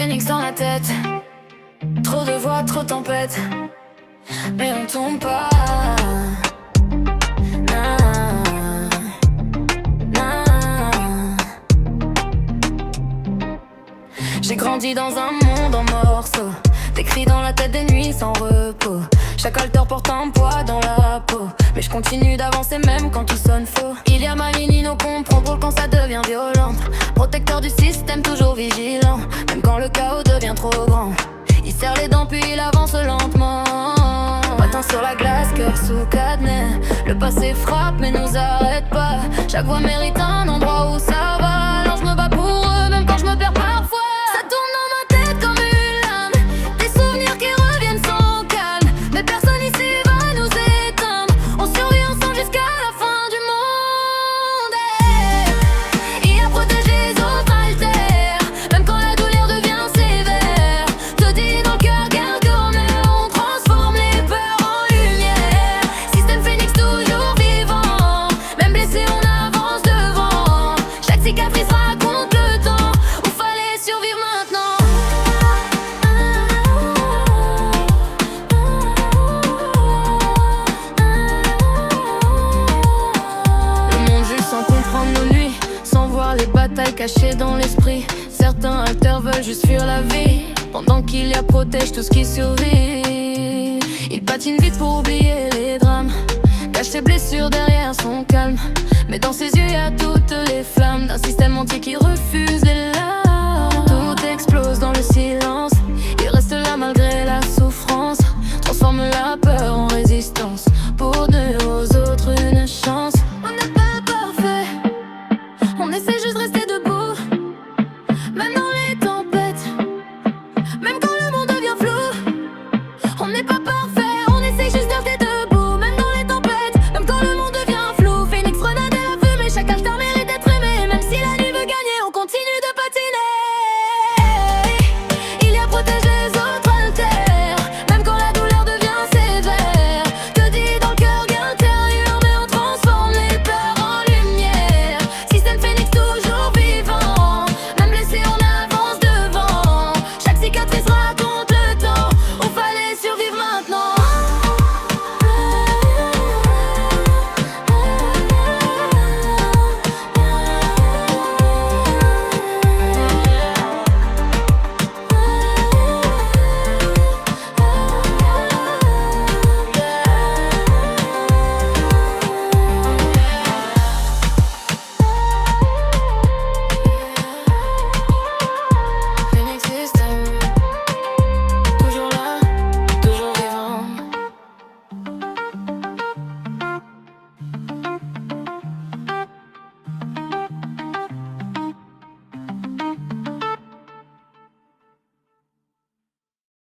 phénix dans la tête. Trop de voix, trop de tempêtes, mais on tombe pas. Nah, nah. J'ai grandi dans un monde en morceaux, des cris dans la tête, des nuits sans repos. Chaque alter porte un poids dans la peau, mais je continue d'avancer même quand tout sonne faux. Il y a ma ligne incomprend quand ça devient violent. Protecteur du système, toujours vigilant, même quand le chaos devient trop grand. Il serre les dents puis il avance lentement. Matin sur la glace, cœur sous cadenas. Le passé frappe mais nous arrête pas. Chaque voix mérite un endroit où ça va. Alors je me bats pour eux même quand je me perds parfois. Ça tourne dans ma tête comme une lame, des souvenirs qui reviennent sans calme. Mais personne ici va nous éteindre. On survit ensemble jusqu'à la fin du monde. Il a protégé les autres altères, même quand la douleur devient sévère. Te dis dans le cœur, garde honneur, on transforme les peurs en lumière. Système phénix toujours vivant, même blessé on avance devant. Chaque cicatrice raconte le temps où fallait survivre maintenant. Le monde juge sans comprendre nos nuits, sans voir les batailles cachées dans l'esprit. Certains alters veulent juste fuir la vie, pendant qu'il y a protège tout ce qui survit. Il patine vite pour oublier les drames, cache ses blessures derrière son calme. Mais dans ses yeux y a toute